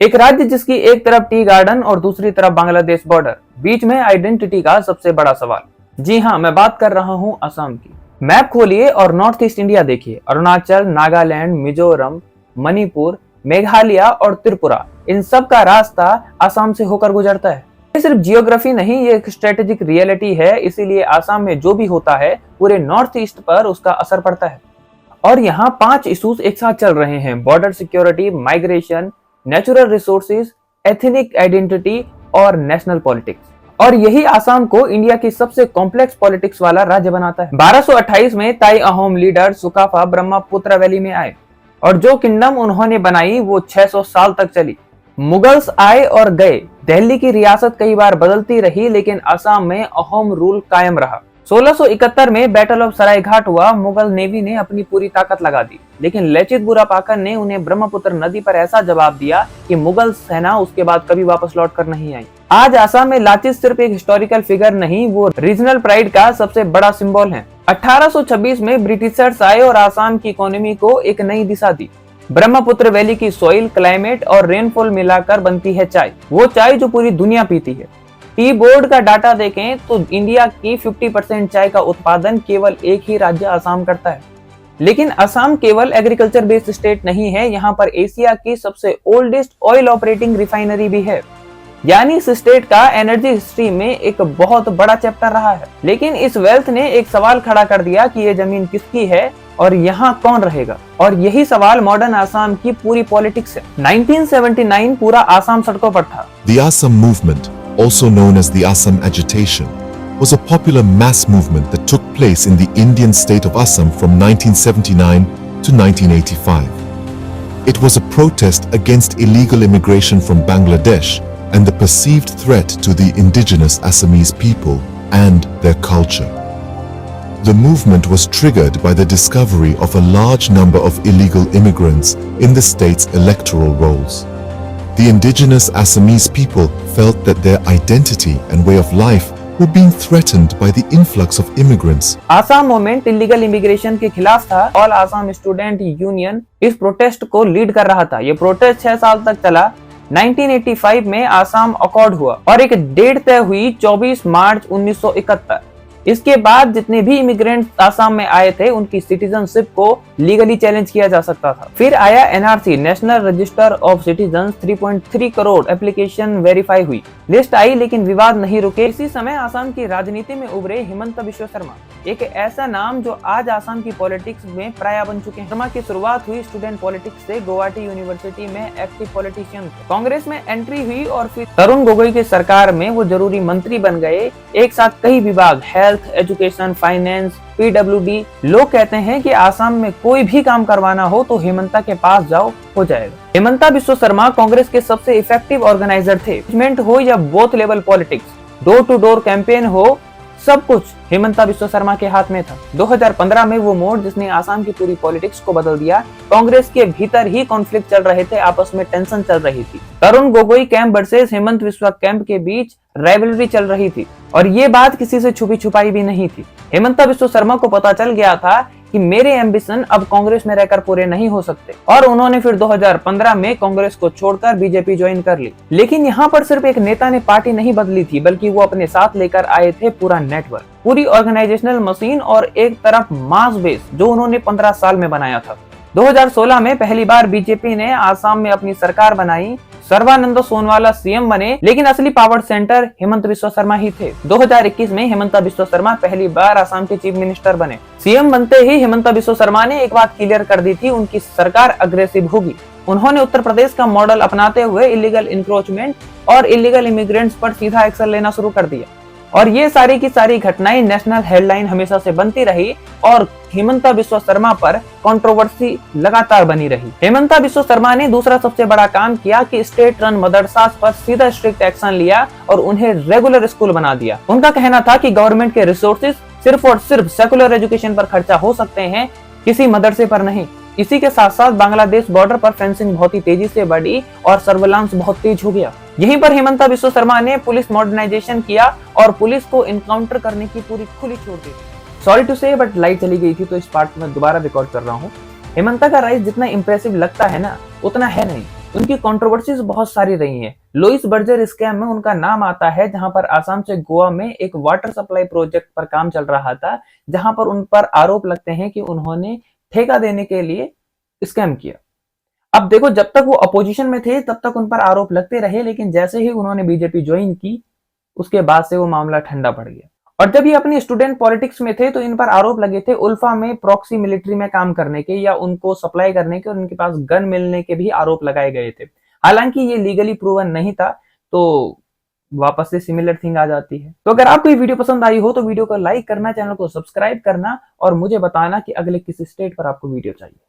एक राज्य जिसकी एक तरफ टी गार्डन और दूसरी तरफ बांग्लादेश बॉर्डर, बीच में आइडेंटिटी का सबसे बड़ा सवाल। जी हाँ, मैं बात कर रहा हूँ असम की। मैप खोलिए और नॉर्थ ईस्ट इंडिया देखिए। अरुणाचल, नागालैंड, मिजोरम, मणिपुर, मेघालय और त्रिपुरा, इन सब का रास्ता असम से होकर गुजरता है। ये सिर्फ जियोग्राफी नहीं, ये एक स्ट्रेटेजिक रियलिटी है। इसीलिए असम में जो भी होता है पूरे नॉर्थ ईस्ट पर उसका असर पड़ता है। और यहाँ 5 इश्यूज एक साथ चल रहे हैं: border security, migration, natural resources, ethnic identity और नेशनल पॉलिटिक्स। और यही आसाम को इंडिया की सबसे कॉम्प्लेक्स पॉलिटिक्स वाला राज्य बनाता है। 1228 में ताई अहोम लीडर सुकाफा ब्रह्मपुत्र वैली में आए और जो किंगडम उन्होंने बनाई वो 600 साल तक चली। मुगल्स आए और गए, दिल्ली की रियासत कई बार बदलती रही, लेकिन असम में अहोम रूल कायम रहा। 1671 में बैटल ऑफ सरायघाट हुआ। मुगल नेवी ने अपनी पूरी ताकत लगा दी, लेकिन लचित बुरापाकर ने उन्हें ब्रह्मपुत्र नदी पर ऐसा जवाब दिया कि मुगल सेना उसके बाद कभी वापस लौट कर नहीं आई। आज असम में लाचित सिर्फ एक हिस्टोरिकल फिगर नहीं, वो रीजनल प्राइड का सबसे बड़ा सिंबल है। 1826 में ब्रिटिशर्स आए और असम की इकोनॉमी को एक नई दिशा दी। ब्रह्मपुत्र वैली की सोइल, क्लाइमेट और रेनफॉल मिलाकर बनती है चाय, वो चाय जो पूरी दुनिया पीती है। टी बोर्ड का डाटा देखें तो इंडिया की 50% चाय का उत्पादन केवल एक ही राज्य असम करता है। लेकिन असम केवल एग्रीकल्चर बेस्ड स्टेट नहीं है, यहाँ पर एशिया की सबसे ओल्डेस्ट ऑयल ऑपरेटिंग रिफाइनरी भी है। यानी इस स्टेट का एनर्जी हिस्ट्री में एक बहुत बड़ा चैप्टर रहा है। लेकिन इस वेल्थ ने एक सवाल खड़ा कर दिया कि ये जमीन किसकी है और यहाँ कौन रहेगा। और यही सवाल मॉडर्न असम की पूरी पॉलिटिक्स है। 1979 पूरा असम सड़कों पर था। The Assam movement, also known as the Assam Agitation, was a popular mass movement that took place in the Indian state of Assam from 1979 to 1985. It was a protest against illegal immigration from Bangladesh and the perceived threat to the indigenous Assamese people and their culture. The movement was triggered by the discovery of a large number of illegal immigrants in the state's electoral rolls. The indigenous Assamese people felt that their identity and way of life were being threatened by the influx of immigrants. Assam movement illegal immigration के खिलाफ था। All Assam student union इस protest को lead कर रहा था। ये protest 6 साल तक चला। 1985 में आसाम अकॉर्ड हुआ और एक डेट तय हुई 24 मार्च 1971। इसके बाद जितने भी इमिग्रेंट आसाम में आए थे उनकी सिटीजनशिप को लीगली चैलेंज किया जा सकता था। फिर आया NRC, national register of citizen. 3.3 crore application verify हुई। लिस्ट आई लेकिन विवाद नहीं रुके। इसी समय आसाम की राजनीति में उभरे हिमंत बिश्व शर्मा, एक ऐसा नाम जो आज आसाम की पॉलिटिक्स में प्राय बन चुके हैं। शर्मा की शुरुआत हुई स्टूडेंट पॉलिटिक्स से। गुवाहाटी यूनिवर्सिटी में एक्टिव पॉलिटिशियन थे। कांग्रेस में एंट्री हुई और फिर तरुण गोगोई की सरकार में वो जरूरी मंत्री बन गए। एक साथ कई विभाग, हेल्थ, एजुकेशन, फाइनेंस, पीडब्ल्यूडी। लोग कहते हैं कि आसाम में कोई भी काम करवाना हो तो हेमंता के पास जाओ, हो जाएगा। हेमंता बिश्व शर्मा कांग्रेस के सबसे इफेक्टिव ऑर्गेनाइजर थे। मैनेजमेंट हो या booth level politics, door to door campaign हो, सब कुछ हेमंता बिश्व शर्मा के हाथ में था। 2015 में वो मोड़ जिसने आसाम की पूरी पॉलिटिक्स को बदल दिया। कांग्रेस के भीतर ही कॉन्फ्लिक्ट चल रहे थे, आपस में टेंशन चल रही थी। Tarun Gogoi camp versus Hemant Biswa camp के बीच राइवलरी चल रही थी और ये बात किसी से छुपी छुपाई भी नहीं थी। हेमंता बिश्व शर्मा को पता चल गया था कि मेरे एम्बिशन अब कांग्रेस में रहकर पूरे नहीं हो सकते और उन्होंने फिर 2015 में कांग्रेस को छोड़कर बीजेपी ज्वाइन कर ली। लेकिन यहाँ पर सिर्फ एक नेता ने पार्टी नहीं बदली थी, बल्कि वो अपने साथ लेकर आए थे पूरा नेटवर्क, पूरी ऑर्गेनाइजेशनल मशीन और एक तरफ मास बेस जो उन्होंने 15 साल में बनाया था। 2016 में पहली बार बीजेपी ने आसाम में अपनी सरकार बनाई। सर्बानंद सोनोवाल सीएम बने, लेकिन असली पावर सेंटर हेमंत बिश्व शर्मा ही थे। 2021 में हेमंता बिश्व शर्मा पहली बार आसाम के चीफ मिनिस्टर बने। सीएम बनते ही हेमंता बिश्व शर्मा ने एक बात क्लियर कर दी थी, उनकी सरकार अग्रेसिव होगी। उन्होंने उत्तर प्रदेश का मॉडल अपनाते हुए इलीगल इंक्रोचमेंट और इलीगल इमिग्रेंट्स पर सीधा एक्शन लेना शुरू कर दिया। और ये सारी की सारी घटनाएं नेशनल हेडलाइन हमेशा से बनती रही और हेमंता बिश्व शर्मा पर कंट्रोवर्सी लगातार बनी रही। हेमंता बिश्व शर्मा ने दूसरा सबसे बड़ा काम किया कि स्टेट रन मदरसास पर सीधा स्ट्रिक्ट एक्शन लिया और उन्हें रेगुलर स्कूल बना दिया। उनका कहना था कि गवर्नमेंट के रिसोर्सेज सिर्फ और सिर्फ सेकुलर एजुकेशन पर खर्चा हो सकते हैं, किसी मदरसे पर नहीं। इसी के साथ साथ बांग्लादेश बॉर्डर पर फेंसिंग बहुत ही तेजी से बढ़ी और सर्विलांस बहुत तेज हो गया। यहीं पर हेमंता बिश्व शर्मा ने पुलिस मॉडर्नाइजेशन किया और पुलिस को इनकाउंटर करने की पूरी खुली छूट दी। सॉरी टू से बट लाइट चली गई थी तो इस पार्ट में दोबारा रिकॉर्ड कर रहा हूँ। हेमंता का राइज जितना इंप्रेसिव लगता है ना, उतना है नहीं। उनकी कंट्रोवर्सीज बहुत सारी रही हैं। लुइस बर्जर स्कैम में उनका नाम आता है, जहां पर आसाम से गोवा में एक वाटर सप्लाई प्रोजेक्ट पर काम चल रहा था, जहां पर उन पर आरोप लगते हैं कि उन्होंने ठेका देने के लिए स्कैम किया। अब देखो, जब तक वो अपोजिशन में थे तब तक उन पर आरोप लगते रहे, लेकिन जैसे ही उन्होंने बीजेपी ज्वाइन की उसके बाद से वो मामला ठंडा पड़ गया। और जब ये अपनी स्टूडेंट पॉलिटिक्स में थे तो इन पर आरोप लगे थे उल्फा में प्रॉक्सी मिलिट्री में काम करने के या उनको सप्लाई करने के और उनके पास गन मिलने के भी आरोप लगाए गए थे। हालांकि ये लीगली प्रूवन नहीं था, तो वापस से सिमिलर थिंग आ जाती है। तो अगर आपको ये वीडियो पसंद आई हो तो वीडियो को लाइक करना, चैनल को सब्सक्राइब करना और मुझे बताना कि अगले किस स्टेट पर आपको वीडियो चाहिए।